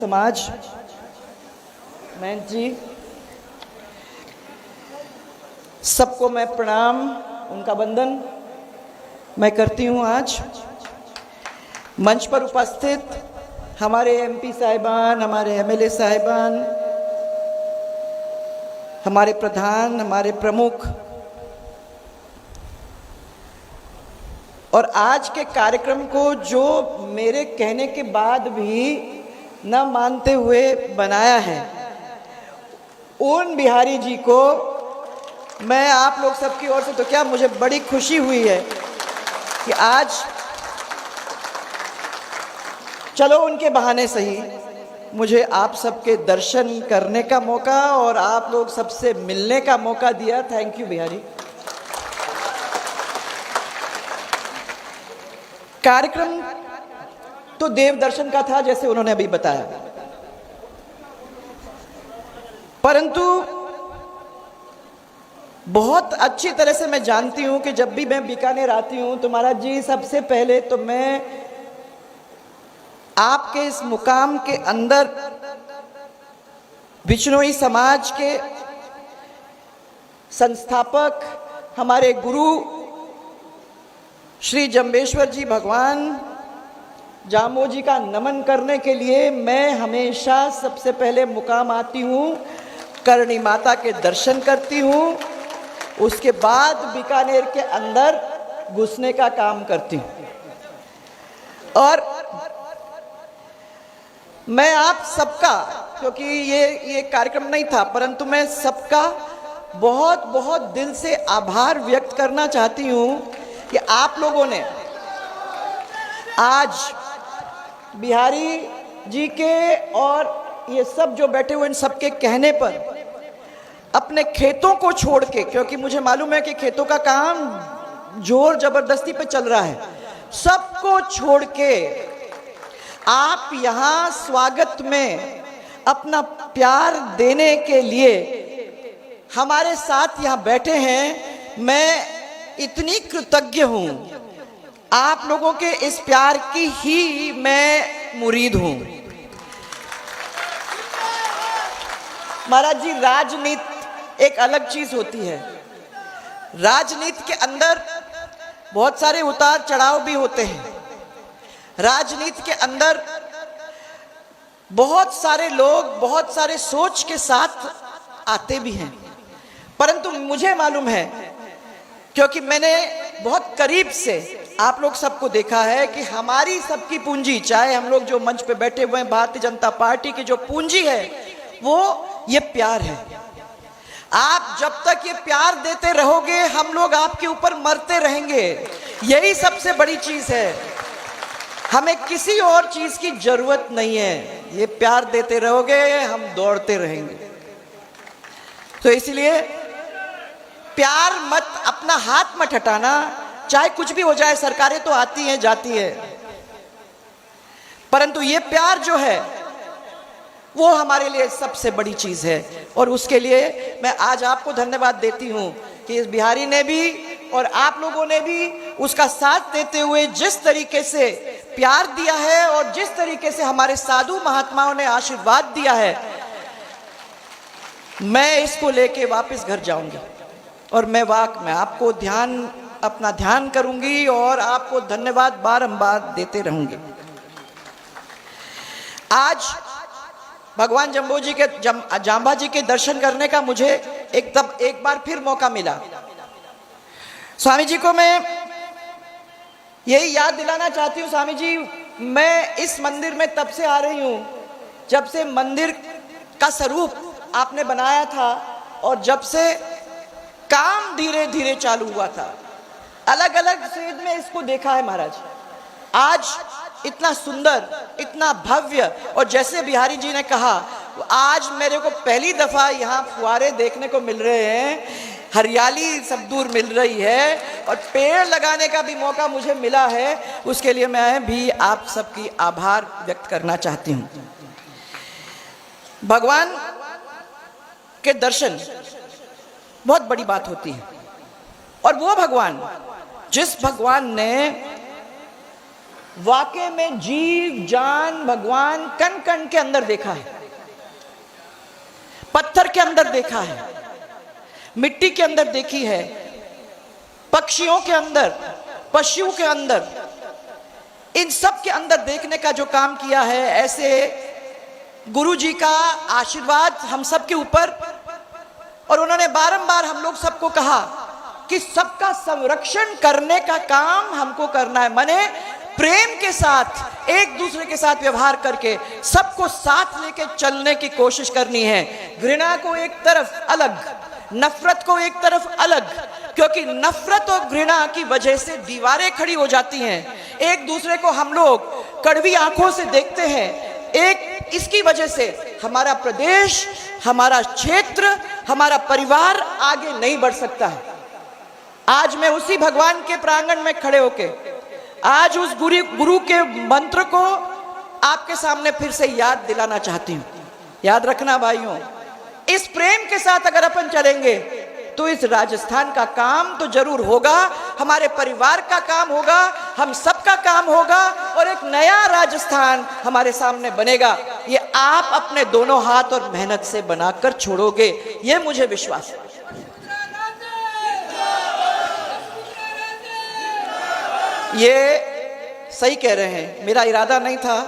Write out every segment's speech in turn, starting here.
समाज महंत जी, सबको मैं प्रणाम, उनका वंदन मैं करती हूँ। आज मंच पर उपस्थित हमारे एमपी साहिबान, हमारे एमएलए साहिबान, हमारे प्रधान, हमारे प्रमुख, और आज के कार्यक्रम को जो मेरे कहने के बाद भी न मानते हुए बनाया है, उन बिहारी जी को मैं आप लोग सबकी ओर से तो क्या, मुझे बड़ी खुशी हुई है कि आज चलो उनके बहाने सही मुझे आप सबके दर्शन करने का मौका और आप लोग सबसे मिलने का मौका दिया। Thank you Bihari. कार्यक्रम तो देव दर्शन का था, जैसे उन्होंने अभी बताया, परंतु बहुत अच्छी तरह से मैं जानती हूं कि जब भी मैं बीकानेर आती हूं तो महाराज जी, सबसे पहले तो मैं आपके इस मुकाम के अंदर बिश्नोई समाज के संस्थापक, हमारे गुरु श्री जंबेश्वर जी भगवान जामो जी का नमन करने के लिए मैं हमेशा सबसे पहले मुकाम आती हूँ, करणी माता के दर्शन करती हूँ, उसके बाद बीकानेर के अंदर घुसने का काम करती हूँ। और मैं आप सबका, क्योंकि ये कार्यक्रम नहीं था, परंतु मैं सबका बहुत बहुत दिल से आभार व्यक्त करना चाहती हूँ कि आप लोगों ने आज बिहारी जी के और ये सब जो बैठे हुए इन सबके कहने पर अपने खेतों को छोड़ के, क्योंकि मुझे मालूम है कि खेतों का काम जोर जबरदस्ती पे चल रहा है, सबको छोड़ के आप यहाँ स्वागत में अपना प्यार देने के लिए हमारे साथ यहाँ बैठे हैं। मैं इतनी कृतज्ञ हूँ, आप लोगों के इस प्यार की ही मैं मुरीद हूं। महाराज जी, राजनीति एक अलग चीज होती है। राजनीति के अंदर बहुत सारे उतार चढ़ाव भी होते हैं। राजनीति के अंदर बहुत सारे लोग बहुत सारे सोच के साथ आते भी हैं, परंतु मुझे मालूम है, क्योंकि मैंने बहुत करीब से आप लोग सबको देखा है कि हमारी सबकी पूंजी, चाहे हम लोग जो मंच पे बैठे हुए हैं, भारतीय जनता पार्टी की जो पूंजी है वो ये प्यार है। आप जब तक ये प्यार देते रहोगे, हम लोग आपके ऊपर मरते रहेंगे। यही सबसे बड़ी चीज है, हमें किसी और चीज की जरूरत नहीं है। ये प्यार देते रहोगे, हम दौड़ते रहेंगे। तो इसलिए प्यार मत, अपना हाथ मत हटाना, चाहे कुछ भी हो जाए। सरकारें तो आती हैं जाती है, परंतु ये प्यार जो है वो हमारे लिए सबसे बड़ी चीज है। और उसके लिए मैं आज आपको धन्यवाद देती हूं कि इस बिहारी ने भी और आप लोगों ने भी उसका साथ देते हुए जिस तरीके से प्यार दिया है और जिस तरीके से हमारे साधु महात्माओं ने आशीर्वाद दिया है, मैं इसको लेके वापस घर जाऊंगी और मैं आपको अपना ध्यान करूंगी और आपको धन्यवाद बारंबार देते रहूंगी। आज भगवान जम्बो जी के जांबा जी के दर्शन करने का मुझे एक बार फिर मौका मिला। स्वामी जी को मैं यही याद दिलाना चाहती हूँ, स्वामी जी, मैं इस मंदिर में तब से आ रही हूँ जब से मंदिर का स्वरूप आपने बनाया था और जब से काम धीरे धीरे चालू हुआ था। अलग अलग फेज में इसको देखा है महाराज। आज इतना सुंदर, इतना भव्य, और जैसे बिहारी जी ने कहा, आज मेरे को पहली दफा यहाँ फुहारे देखने को मिल रहे हैं, हरियाली सब दूर मिल रही है और पेड़ लगाने का भी मौका मुझे मिला है। उसके लिए मैं भी आप सबकी आभार व्यक्त करना चाहती हूँ। भगवान के दर्शन बहुत बड़ी बात होती है, और वो भगवान, जिस भगवान ने वाकई में जीव जान भगवान कण कण के अंदर देखा है, पत्थर के अंदर देखा है, मिट्टी के अंदर देखी है, पक्षियों के अंदर, पशुओं के अंदर, इन सब के अंदर देखने का जो काम किया है। ऐसे गुरु जी का आशीर्वाद हम सब के ऊपर, और उन्होंने बारंबार हम लोग सबको कहा कि सबका संरक्षण करने का काम हमको करना है। माने प्रेम के साथ, एक दूसरे के साथ व्यवहार करके सबको साथ लेके चलने की कोशिश करनी है। घृणा को एक तरफ अलग, नफरत को एक तरफ अलग, क्योंकि नफरत और घृणा की वजह से दीवारें खड़ी हो जाती हैं। एक दूसरे को हम लोग कड़वी आंखों से देखते हैं। एक इसकी वजह से हमारा प्रदेश, हमारा क्षेत्र, हमारा परिवार आगे नहीं बढ़ सकता है। आज मैं उसी भगवान के प्रांगण में खड़े होके आज उस गुरु के मंत्र को आपके सामने फिर से याद दिलाना चाहती हूँ। याद रखना भाइयों, इस प्रेम के साथ अगर अपन चलेंगे तो इस राजस्थान का काम तो जरूर होगा, हमारे परिवार का काम होगा, हम सबका काम होगा, और एक नया राजस्थान हमारे सामने बनेगा। ये आप अपने दोनों हाथ और मेहनत से बनाकर छोड़ोगे, ये मुझे विश्वास है। ये सही कह रहे हैं, मेरा इरादा नहीं था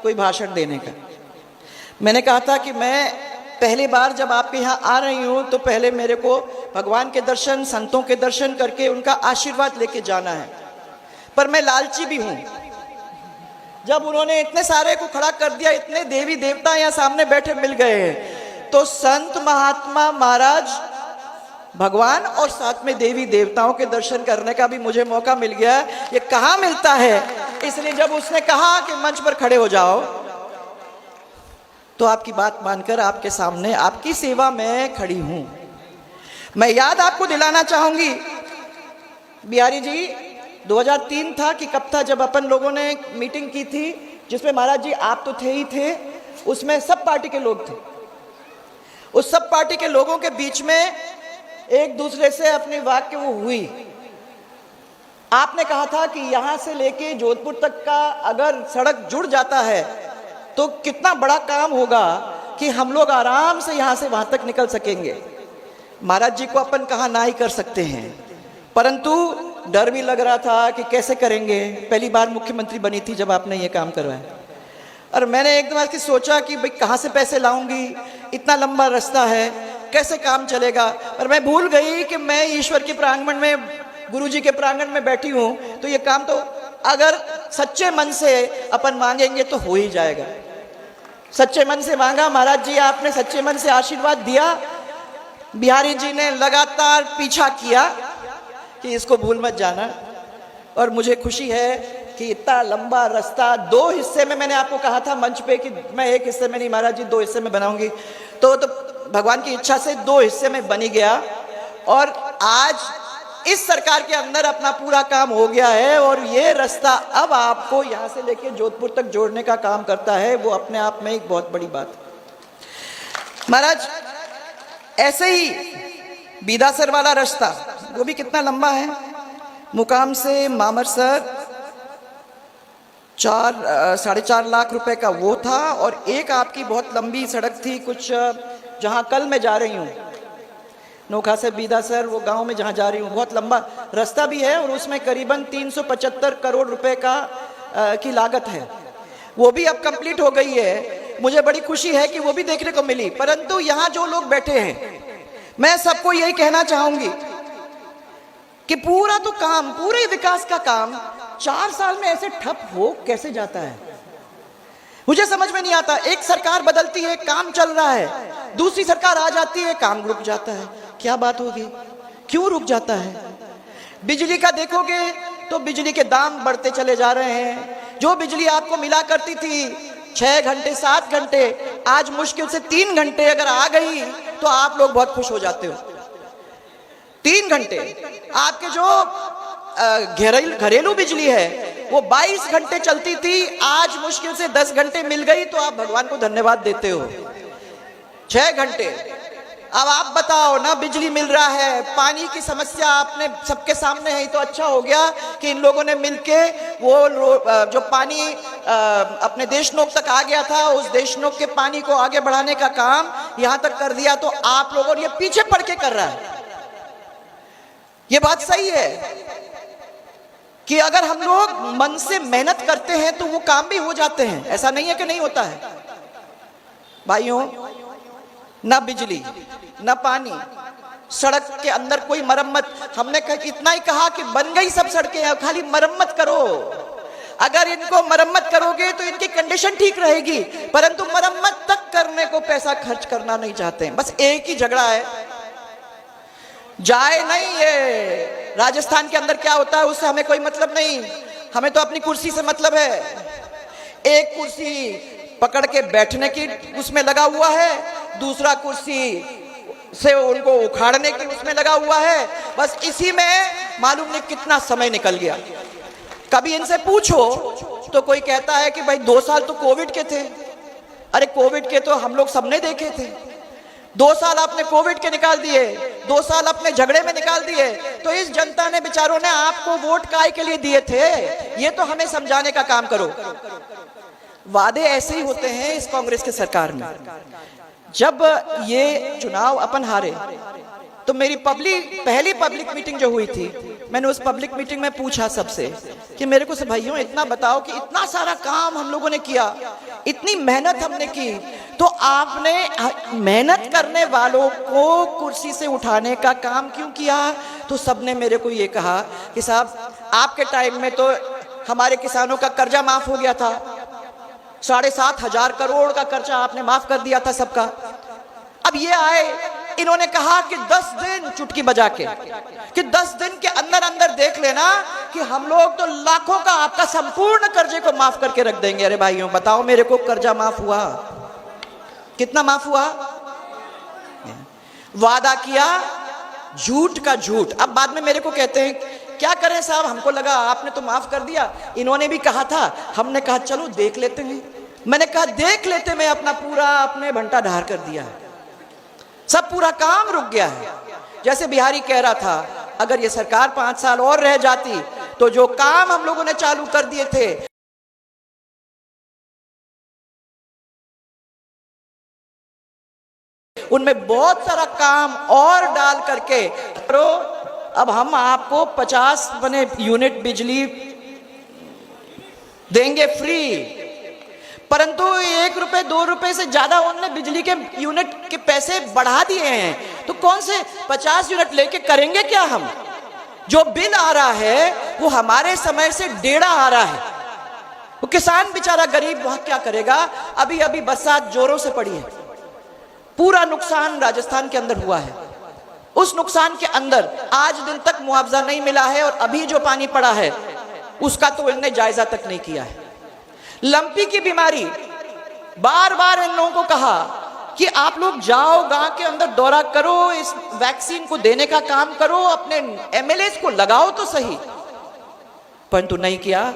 कोई भाषण देने का। मैंने कहा था कि मैं पहली बार जब आपके यहाँ आ रही हूँ तो पहले मेरे को भगवान के दर्शन, संतों के दर्शन करके उनका आशीर्वाद लेके जाना है। पर मैं लालची भी हूँ। जब उन्होंने इतने सारे को खड़ा कर दिया, इतने देवी देवता यहाँ सामने बैठे मिल गए हैं, तो संत महात्मा महाराज भगवान और साथ में देवी देवताओं के दर्शन करने का भी मुझे मौका मिल गया। ये कहाँ मिलता है, इसलिए जब उसने कहा कि मंच पर खड़े हो जाओ तो आपकी बात मानकर आपके सामने आपकी सेवा में खड़ी हूं। मैं याद आपको दिलाना चाहूंगी, बिहारी जी 2003 था कि कब था, जब अपन लोगों ने मीटिंग की थी जिसमें महाराज जी आप तो थे ही थे, उसमें सब पार्टी के लोग थे। उस सब पार्टी के लोगों के बीच में एक दूसरे से अपनी वाक्य वो हुई। आपने कहा था कि यहां से लेके जोधपुर तक का अगर सड़क जुड़ जाता है तो कितना बड़ा काम होगा कि हम लोग आराम से यहां से वहां तक निकल सकेंगे। महाराज जी को अपन कहा ना ही कर सकते हैं, परंतु डर भी लग रहा था कि कैसे करेंगे। पहली बार मुख्यमंत्री बनी थी जब आपने ये काम करवाया, और मैंने एकदम ऐसे सोचा कि भाई कहाँ से पैसे लाऊंगी, इतना लंबा रास्ता है, कैसे काम चलेगा। पर मैं भूल गई कि मैं ईश्वर के प्रांगण में, गुरु जी के प्रांगण में बैठी हूँ, तो ये काम तो अगर सच्चे मन से अपन मांगेंगे तो हो ही जाएगा। सच्चे मन से मांगा, महाराज जी आपने सच्चे मन से आशीर्वाद दिया, बिहारी जी ने लगातार पीछा किया कि इसको भूल मत जाना। और मुझे खुशी है कि इतना लंबा रास्ता 2 हिस्से में, मैंने आपको कहा था मंच पे कि मैं एक हिस्से में नहीं महाराज जी 2 हिस्से में बनाऊंगी, तो भगवान की इच्छा से 2 हिस्से में बनी गया। और आज इस सरकार के अंदर अपना पूरा काम हो गया है, और ये रास्ता अब आपको यहाँ से लेके जोधपुर तक जोड़ने का काम करता है। वो अपने आप में एक बहुत बड़ी बात है। महाराज ऐसे ही बीदासर वाला रास्ता, वो भी कितना लंबा है, मुकाम से मामरसर 4-4.5 लाख रुपए का वो था। और एक आपकी बहुत लंबी सड़क थी कुछ, जहाँ कल मैं जा रही हूँ, नोखा से बीदासर, वो गांव में जहाँ जा रही हूँ, बहुत लंबा रास्ता भी है, और उसमें करीबन 375 करोड़ रुपए की लागत है। वो भी अब कंप्लीट हो गई है। मुझे बड़ी खुशी है कि वो भी देखने को मिली। परंतु यहाँ जो लोग बैठे हैं, मैं सबको यही कहना चाहूंगी कि पूरा तो काम, पूरे विकास का काम 4 साल में ऐसे ठप हो कैसे जाता है, मुझे समझ में नहीं आता। एक सरकार बदलती है, काम चल रहा है, दूसरी सरकार आ जाती है, काम रुक जाता है। क्या बात होगी, क्यों रुक जाता है? बिजली का देखोगे तो बिजली के दाम बढ़ते चले जा रहे हैं। जो बिजली आपको मिला करती थी 6 घंटे 7 घंटे, आज मुश्किल से 3 घंटे अगर आ गई तो आप लोग बहुत खुश हो जाते हो। 3 घंटे आपके जो घरेलू बिजली है वो 22 घंटे चलती थी, आज मुश्किल से 10 घंटे मिल गई तो आप भगवान को धन्यवाद देते हो। 6 घंटे अब आप बताओ ना, बिजली मिल रहा है, पानी की समस्या आपने सबके सामने है, तो अच्छा हो गया कि इन लोगों ने मिलके वो जो पानी अपने देशनोक तक आ गया था, उस देशनोक के पानी को आगे बढ़ाने का काम यहां तक कर दिया। तो आप लोगों ने ये पीछे पड़ के कर रहा है। ये बात सही है कि अगर हम लोग मन से मेहनत करते हैं तो वो काम भी हो जाते हैं, ऐसा नहीं है कि नहीं होता है। भाइयों, ना बिजली ना पानी, सड़क के अंदर कोई मरम्मत, हमने इतना ही कहा कि बन गई सब सड़कें, खाली मरम्मत करो। अगर इनको मरम्मत करोगे तो इनकी कंडीशन ठीक रहेगी, परंतु मरम्मत तक करने को पैसा खर्च करना नहीं चाहते हैं। बस एक ही झगड़ा है, जाए नहीं ये राजस्थान के अंदर क्या होता है उससे हमें कोई मतलब नहीं, हमें तो अपनी कुर्सी से मतलब है। एक कुर्सी पकड़ के बैठने की उसमें लगा हुआ है, दूसरा कुर्सी से उनको उखाड़ने की उसमें लगा हुआ है। बस इसी में मालूम नहीं कितना समय निकल गया। कभी इनसे पूछो तो कोई कहता है कि भाई 2 साल तो कोविड के थे। अरे कोविड के तो हम लोग सबने देखे थे। 2 साल आपने कोविड के निकाल दिए, 2 साल अपने झगड़े में निकाल दिए, तो इस जनता ने, बेचारों ने आपको वोट काय के लिए दिए थे, ये तो हमें समझाने का काम करो। वादे ऐसे ही होते हैं इस कांग्रेस की सरकार में। जब ये चुनाव अपन हारे तो मेरी पहली पब्लिक मीटिंग जो हुई थी, मैंने उस पब्लिक मीटिंग में पूछा सबसे कि मेरे को भाइयों इतना बताओ कि इतना सारा काम हम लोगों ने किया, इतनी मेहनत हमने की, तो आपने मेहनत करने वालों को कुर्सी से उठाने का काम क्यों किया? तो सबने मेरे को ये कहा कि साहब आपके टाइम में तो हमारे किसानों का कर्जा माफ हो गया था, 7,500 करोड़ का कर्जा आपने माफ कर दिया था सबका। अब ये आए, इन्होंने कहा कि 10 दिन, चुटकी बजा के, कि 10 दिन के अंदर अंदर देख लेना कि हम लोग तो लाखों का आपका संपूर्ण कर्जे को माफ करके रख देंगे। अरे भाइयों बताओ, मेरे को कर्जा माफ हुआ? कितना माफ हुआ? वादा किया, झूठ का झूठ। अब बाद में मेरे को कहते हैं क्या करें साहब, हमको लगा आपने तो माफ कर दिया, इन्होंने भी कहा था, हमने कहा चलो देख लेते हैं। मैंने कहा देख लेते, मैं अपने भंटा ढार कर दिया है, सब पूरा काम रुक गया है। जैसे बिहारी कह रहा था, अगर ये सरकार 5 साल और रह जाती तो जो काम हम लोगों ने चालू कर दिए थे, उनमें बहुत सारा काम और डाल करके करो। अब हम आपको 50 यूनिट बिजली देंगे फ्री, परंतु 1 रुपए 2 रुपए से ज्यादा उनने बिजली के यूनिट के पैसे बढ़ा दिए हैं। तो कौन से 50 यूनिट लेके करेंगे क्या हम? जो बिल आ रहा है वो हमारे समय से 1.5 आ रहा है। वो किसान बेचारा गरीब वहां क्या करेगा? अभी अभी बरसात जोरों से पड़ी है, पूरा नुकसान राजस्थान के अंदर हुआ है। उस नुकसान के अंदर आज दिन तक मुआवजा नहीं मिला है, और अभी जो पानी पड़ा है उसका तो इन्होंने जायजा तक नहीं किया है। लंपी की बीमारी, बार बार इन लोगों को कहा कि आप लोग जाओ गांव के अंदर दौरा करो, इस वैक्सीन को देने का काम करो, अपने एमएलए को लगाओ तो सही, परंतु नहीं किया।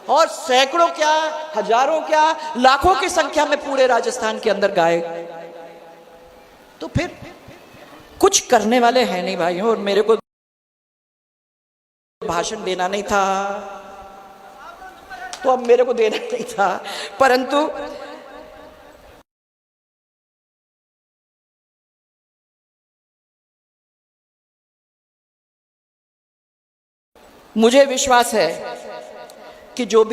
और सैकड़ों क्या, हजारों क्या, लाखों की संख्या में पूरे राजस्थान के अंदर गाय। तो फिर कुछ करने वाले हैं नहीं भाइयों। और मेरे को भाषण देना नहीं था, तो अब मेरे को देना नहीं था, परंतु मुझे विश्वास है कि जो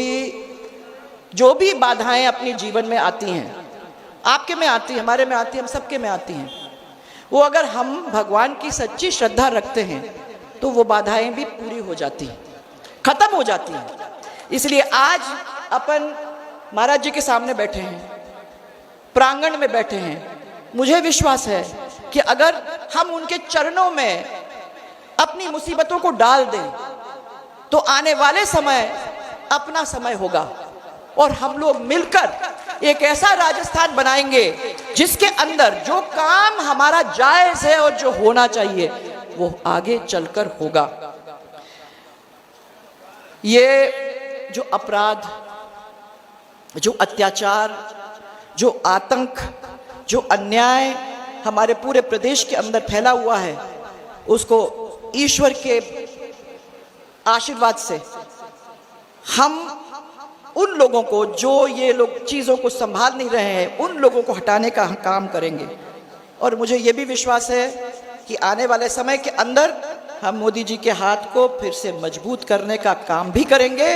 भी बाधाएं अपने जीवन में आती हैं, आपके में आती है, हमारे में आती है, हम सबके में आती हैं, वो अगर हम भगवान की सच्ची श्रद्धा रखते हैं तो वो बाधाएं भी पूरी हो जाती हैं, खत्म हो जाती हैं। इसलिए आज अपन महाराज जी के सामने बैठे हैं, प्रांगण में बैठे हैं। मुझे विश्वास है कि अगर हम उनके चरणों में अपनी मुसीबतों को डाल दें तो आने वाले समय अपना समय होगा, और हम लोग मिलकर एक ऐसा राजस्थान बनाएंगे जिसके अंदर जो काम हमारा जायज है और जो होना चाहिए वो आगे चलकर होगा। ये जो अपराध, जो अत्याचार, जो आतंक, जो अन्याय, हमारे पूरे प्रदेश के अंदर फैला हुआ है, उसको ईश्वर के आशीर्वाद से हम उन लोगों को, जो ये लोग चीज़ों को संभाल नहीं रहे हैं, उन लोगों को हटाने का काम करेंगे। और मुझे ये भी विश्वास है कि आने वाले समय के अंदर हम मोदी जी के हाथ को फिर से मजबूत करने का काम भी करेंगे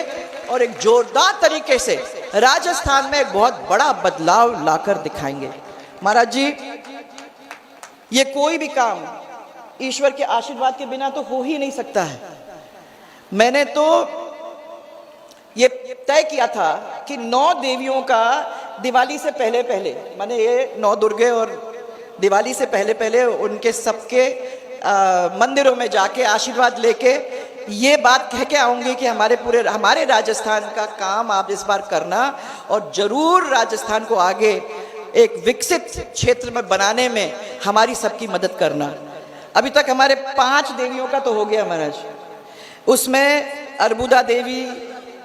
और एक जोरदार तरीके से राजस्थान में एक बहुत बड़ा बदलाव लाकर दिखाएंगे। महाराज जी, ये कोई भी काम ईश्वर के आशीर्वाद के बिना तो हो ही नहीं सकता है। मैंने तो ये तय किया था कि 9 देवियों का दिवाली से पहले पहले, माने ये 9 दुर्गे और दिवाली से पहले पहले उनके सबके मंदिरों में जाके आशीर्वाद लेके ये बात कह के आऊँगी कि हमारे राजस्थान का काम आप इस बार करना और ज़रूर राजस्थान को आगे एक विकसित क्षेत्र में बनाने में हमारी सबकी मदद करना। अभी तक हमारे 5 देवियों का तो हो गया महाराज, उसमें अर्बुदा देवी,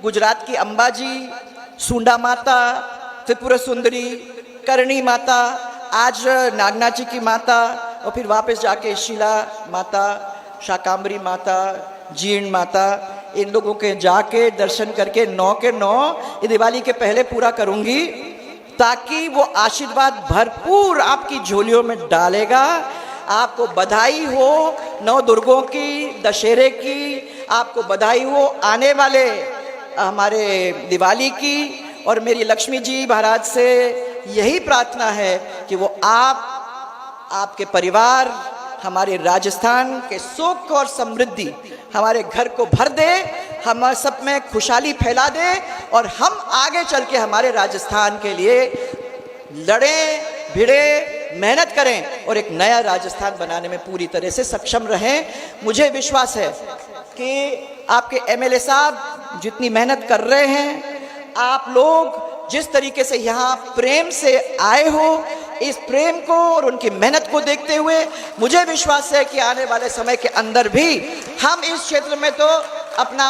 गुजरात की अंबाजी, सुंडा माता, त्रिपुरा सुंदरी, करणी माता, आज नागनाची की माता, और फिर वापस जाके शिला माता, शाकांबरी माता, जीर्ण माता, इन लोगों के जाके दर्शन करके 9 के 9 ये दिवाली के पहले पूरा करूंगी, ताकि वो आशीर्वाद भरपूर आपकी झोलियों में डालेगा। आपको बधाई हो 9 दुर्गों की, दशहरे की, आपको बधाई हो आने वाले हमारे दिवाली की। और मेरी लक्ष्मी जी महाराज से यही प्रार्थना है कि वो आपके परिवार, हमारे राजस्थान के सुख और समृद्धि हमारे घर को भर दे, हम सब में खुशहाली फैला दे और हम आगे चल के हमारे राजस्थान के लिए लड़ें, भिड़े, मेहनत करें और एक नया राजस्थान बनाने में पूरी तरह से सक्षम रहें। मुझे विश्वास है कि आपके एमएलए साहब जितनी मेहनत कर रहे हैं, आप लोग जिस तरीके से यहाँ प्रेम से आए हो, इस प्रेम को और उनकी मेहनत को देखते हुए मुझे विश्वास है कि आने वाले समय के अंदर भी हम इस क्षेत्र में तो अपना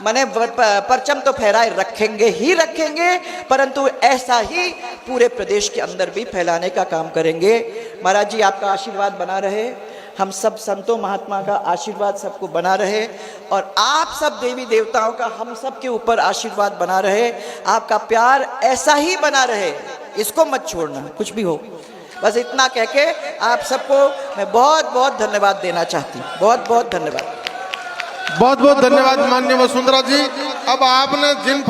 मने परचम तो फहराए रखेंगे ही रखेंगे, परंतु ऐसा ही पूरे प्रदेश के अंदर भी फैलाने का काम करेंगे। महाराज जी, आपका आशीर्वाद बना रहे, हम सब संतों महात्मा का आशीर्वाद सबको बना रहे और आप सब देवी देवताओं का हम सब के ऊपर आशीर्वाद बना रहे, आपका प्यार ऐसा ही बना रहे, इसको मत छोड़ना कुछ भी हो। बस इतना कह के आप सबको मैं बहुत बहुत धन्यवाद देना चाहती हूँ। बहुत बहुत धन्यवाद। बहुत बहुत धन्यवाद माननीय वसुंधरा जी। अब आपने जिन